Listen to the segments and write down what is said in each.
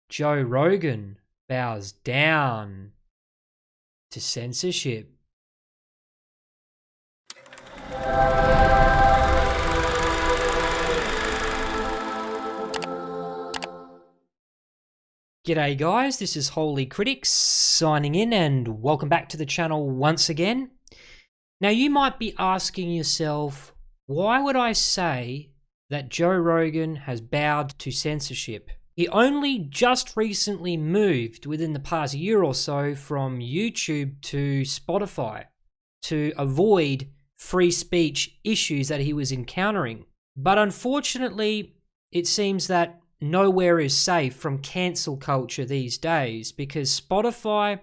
Joe Rogan bows down to censorship. G'day guys, this is Holy Critics signing in and welcome back to the channel once again. Now you might be asking yourself, why would I say that Joe Rogan has bowed to censorship? He only just recently moved within the past year or so from YouTube to Spotify to avoid free speech issues that he was encountering. But unfortunately, it seems that nowhere is safe from cancel culture these days because Spotify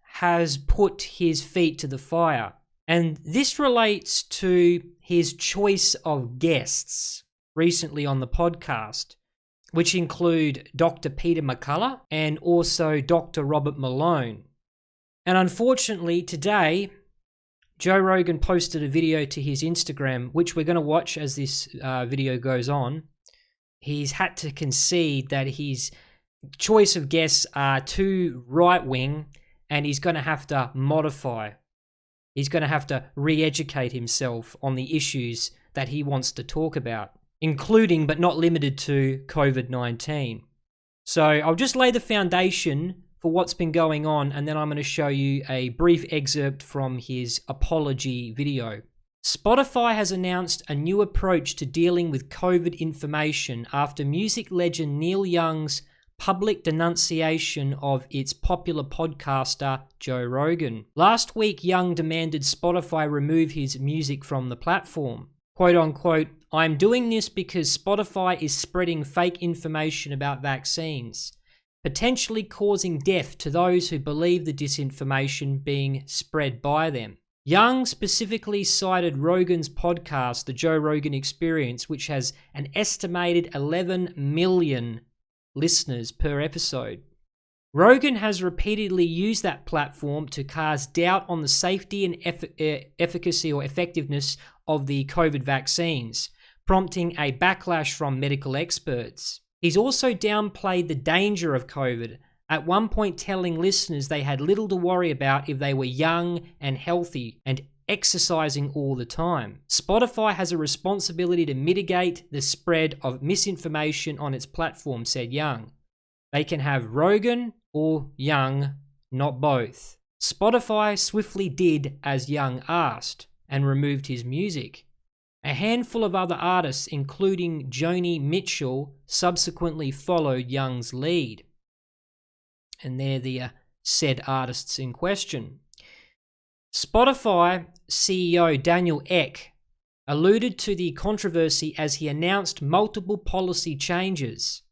has put his feet to the fire. And this relates to his choice of guests recently on the podcast, which include Dr. Peter McCullough and also Dr. Robert Malone. And unfortunately, today, Joe Rogan posted a video to his Instagram, which we're going to watch as this video goes on. He's had to concede that his choice of guests are too right-wing, and he's going to have to modify. He's going to have to re-educate himself on the issues that he wants to talk about, including but not limited to COVID-19. So I'll just lay the foundation for what's been going on, and then I'm going to show you a brief excerpt from his apology video. Spotify has announced a new approach to dealing with COVID information after music legend Neil Young's public denunciation of its popular podcaster Joe Rogan. Last week, Young demanded Spotify remove his music from the platform. Quote unquote, "I'm doing this because Spotify is spreading fake information about vaccines, potentially causing death to those who believe the disinformation being spread by them." Young specifically cited Rogan's podcast, The Joe Rogan Experience, which has an estimated 11 million listeners per episode. Rogan has repeatedly used that platform to cast doubt on the safety and efficacy or effectiveness of the COVID vaccines, prompting a backlash from medical experts. He's also downplayed the danger of COVID, at one point telling listeners they had little to worry about if they were young and healthy and exercising all the time. Spotify has a responsibility to mitigate the spread of misinformation on its platform, said Young. They can have Rogan or Young, not both. Spotify swiftly did as Young asked and removed his music. A handful of other artists, including Joni Mitchell, subsequently followed Young's lead. And they're the said artists in question. Spotify CEO Daniel Ek alluded to the controversy as he announced multiple policy changes.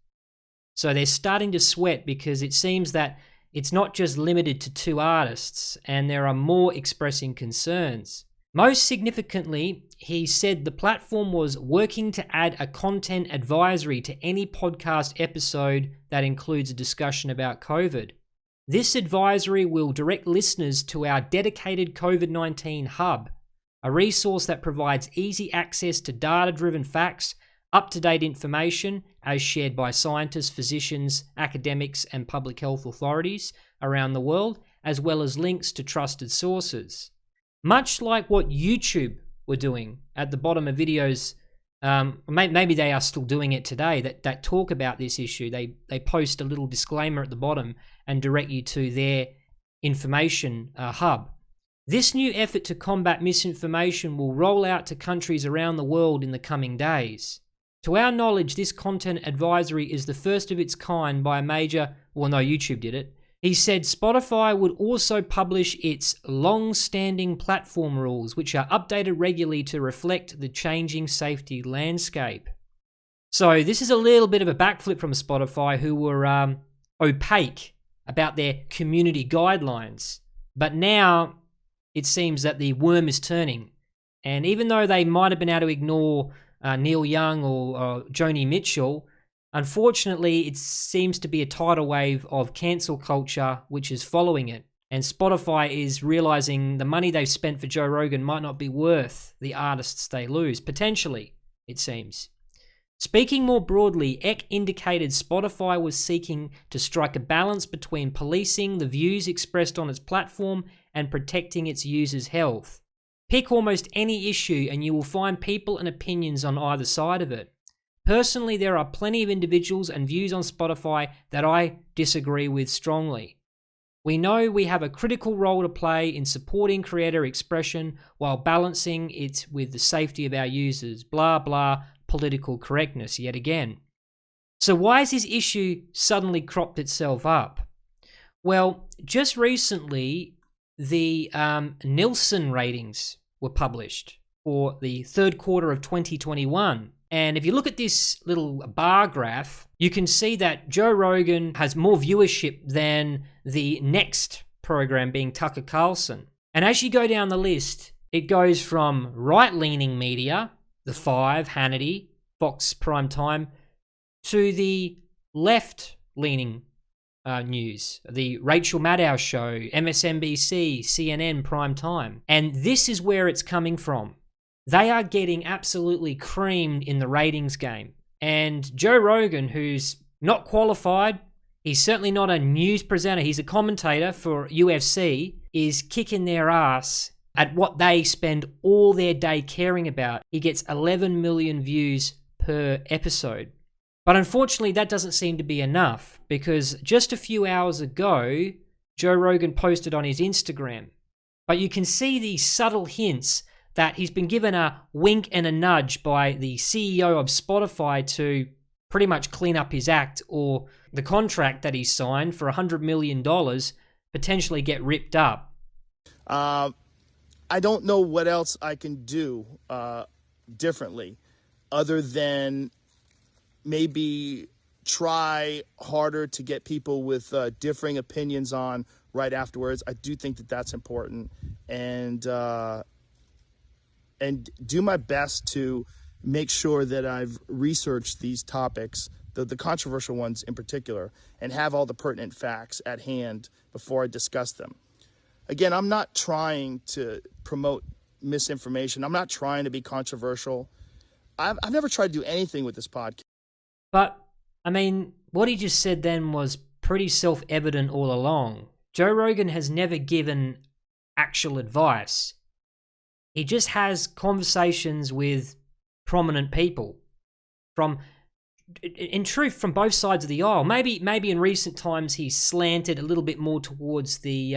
So they're starting to sweat because it seems that it's not just limited to two artists and there are more expressing concerns. Most significantly, he said the platform was working to add a content advisory to any podcast episode that includes a discussion about COVID. This advisory will direct listeners to our dedicated COVID-19 hub, a resource that provides easy access to data-driven facts, up-to-date information as shared by scientists, physicians, academics, and public health authorities around the world, as well as links to trusted sources. Much like what YouTube were doing at the bottom of videos, maybe they are still doing it today, that talk about this issue. They post a little disclaimer at the bottom and direct you to their information hub. This new effort to combat misinformation will roll out to countries around the world in the coming days. To our knowledge, this content advisory is the first of its kind by a major, well, no, YouTube did it. He said Spotify would also publish its long-standing platform rules, which are updated regularly to reflect the changing safety landscape. So this is a little bit of a backflip from Spotify, who were opaque about their community guidelines. But now it seems that the worm is turning. And even though they might have been able to ignore Neil Young or Joni Mitchell, unfortunately, it seems to be a tidal wave of cancel culture which is following it. And Spotify is realizing the money they've spent for Joe Rogan might not be worth the artists they lose, potentially, it seems. Speaking more broadly, Eck indicated Spotify was seeking to strike a balance between policing the views expressed on its platform and protecting its users' health. Pick almost any issue and you will find people and opinions on either side of it. Personally, there are plenty of individuals and views on Spotify that I disagree with strongly. We know we have a critical role to play in supporting creator expression while balancing it with the safety of our users. Blah, blah, political correctness yet again. So why has this issue suddenly cropped itself up? Well, just recently, the Nielsen ratings were published for the third quarter of 2021. And if you look at this little bar graph, you can see that Joe Rogan has more viewership than the next program, being Tucker Carlson. And as you go down the list, it goes from right-leaning media, The Five, Hannity, Fox Primetime, to the left-leaning news, the Rachel Maddow Show, MSNBC, CNN Primetime. And this is where it's coming from. They are getting absolutely creamed in the ratings game. And Joe Rogan, who's not qualified, he's certainly not a news presenter, he's a commentator for UFC, is kicking their ass at what they spend all their day caring about. He gets 11 million views per episode. But unfortunately, that doesn't seem to be enough, because just a few hours ago, Joe Rogan posted on his Instagram. But you can see these subtle hints that he's been given a wink and a nudge by the CEO of Spotify to pretty much clean up his act, or the contract that he signed for $100 million potentially get ripped up. I don't know what else I can do differently other than maybe try harder to get people with differing opinions on right afterwards. I do think that that's important, and do my best to make sure that I've researched these topics, the controversial ones in particular, and have all the pertinent facts at hand before I discuss them. Again, I'm not trying to promote misinformation. I'm not trying to be controversial. I've never tried to do anything with this podcast. But, I mean, what he just said then was pretty self-evident all along. Joe Rogan has never given actual advice. He just has conversations with prominent people from, in truth, from both sides of the aisle. Maybe in recent times he's slanted a little bit more towards the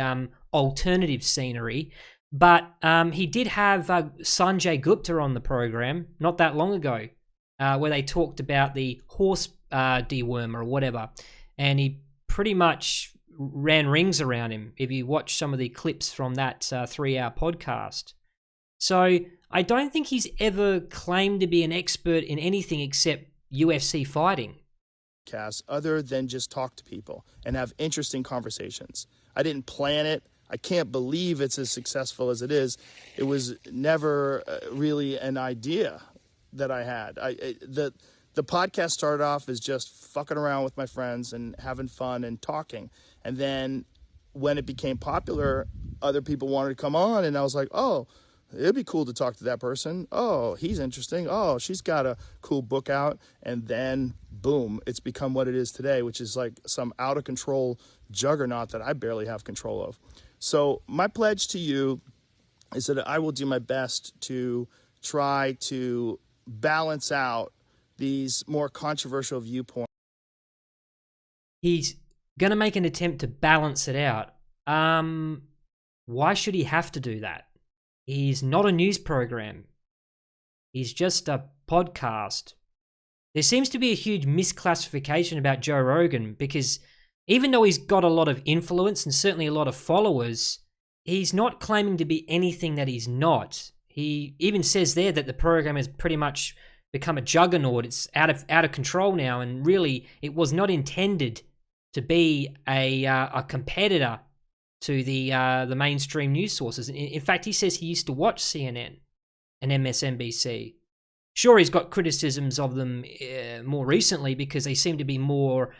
alternative scenery, but he did have Sanjay Gupta on the program not that long ago, where they talked about the horse dewormer or whatever, and he pretty much ran rings around him if you watch some of the clips from that 3-hour podcast. So I don't think he's ever claimed to be an expert in anything except UFC fighting. Other than just talk to people and have interesting conversations. I didn't plan it. I can't believe it's as successful as it is. It was never really an idea that I had. The podcast started off as just fucking around with my friends and having fun and talking. And then when it became popular, other people wanted to come on, and I was like, oh, it'd be cool to talk to that person. Oh, he's interesting. Oh, she's got a cool book out. And then, boom, it's become what it is today, which is like some out-of-control juggernaut that I barely have control of. So my pledge to you is that I will do my best to try to balance out these more controversial viewpoints. He's going to make an attempt to balance it out. Why should he have to do that? He's not a news program. He's just a podcast. There seems to be a huge misclassification about Joe Rogan, because even though he's got a lot of influence and certainly a lot of followers, he's not claiming to be anything that he's not. He even says there that the program has pretty much become a juggernaut. It's out of control now, and really it was not intended to be a competitor to the mainstream news sources. In fact, he says he used to watch CNN and MSNBC. Sure, he's got criticisms of them more recently because they seem to be more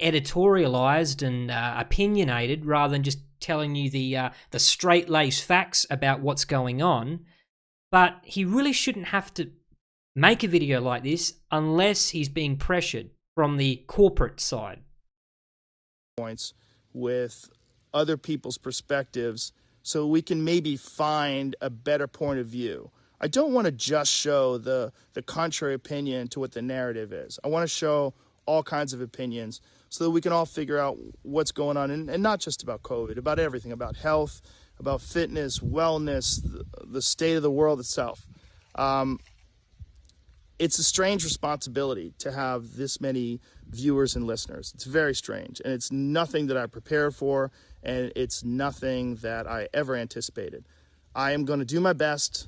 editorialized and opinionated rather than just telling you the straight-laced facts about what's going on. But he really shouldn't have to make a video like this unless he's being pressured from the corporate side. Points with other people's perspectives so we can maybe find a better point of view. I don't want to just show the contrary opinion to what the narrative is. I want to show all kinds of opinions so that we can all figure out what's going on, and not just about COVID, about everything, about health, about fitness, wellness, the state of the world itself. It's a strange responsibility to have this many viewers and listeners. It's very strange, and it's nothing that I prepared for, and it's nothing that I ever anticipated. I am going to do my best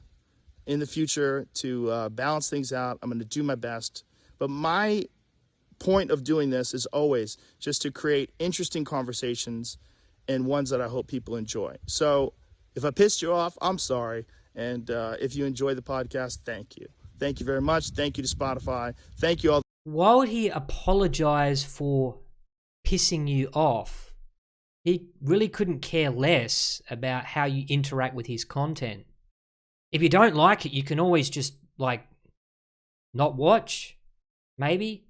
in the future to balance things out. I'm going to do my best, but my point of doing this is always just to create interesting conversations and ones that I hope people enjoy. So if I pissed you off, I'm sorry, and if you enjoy the podcast, thank you. Thank you very much. Thank you to Spotify. Thank you all. Why would he apologize for pissing you off? He really couldn't care less about how you interact with his content. If you don't like it, you can always just, not watch, maybe.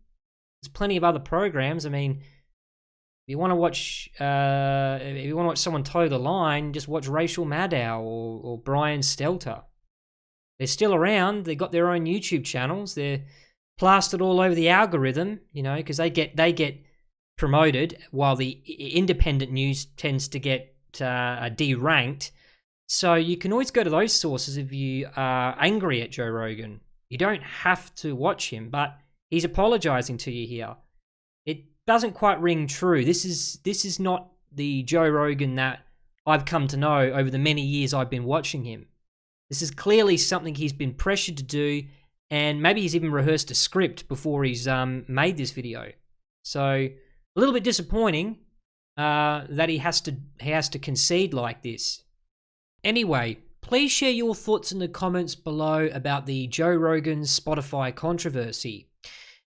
There's plenty of other programs. I mean, if you want to watch someone toe the line, just watch Rachel Maddow or Brian Stelter. They're still around. They've got their own YouTube channels. They're plastered all over the algorithm, because they get promoted while the independent news tends to get deranked. So you can always go to those sources if you are angry at Joe Rogan. You don't have to watch him, but he's apologizing to you here. It doesn't quite ring true. This is not the Joe Rogan that I've come to know over the many years I've been watching him. This is clearly something he's been pressured to do, and maybe he's even rehearsed a script before he's made this video. So a little bit disappointing that he has to concede like this. Anyway, please share your thoughts in the comments below about the Joe Rogan Spotify controversy.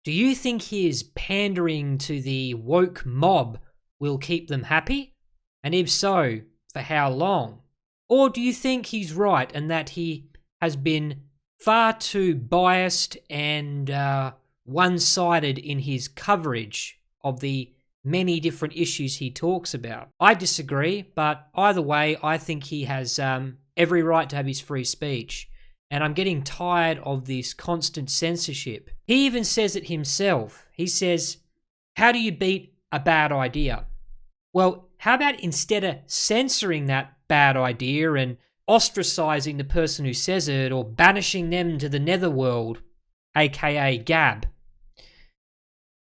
Do you think his pandering to the woke mob will keep them happy? And if so, for how long? Or do you think he's right and that he has been far too biased and one-sided in his coverage of the many different issues he talks about? I disagree, but either way, I think he has every right to have his free speech. And I'm getting tired of this constant censorship. He even says it himself. He says, how do you beat a bad idea? Well, how about instead of censoring that bad idea and ostracizing the person who says it or banishing them to the netherworld, aka Gab?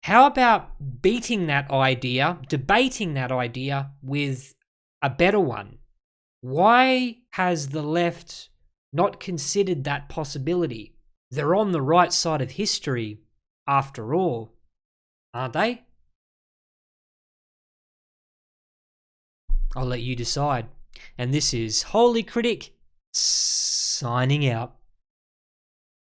How about beating that idea, debating that idea with a better one? Why has the left not considered that possibility? They're on the right side of history, after all, aren't they? I'll let you decide. And this is Holy Critic, signing out.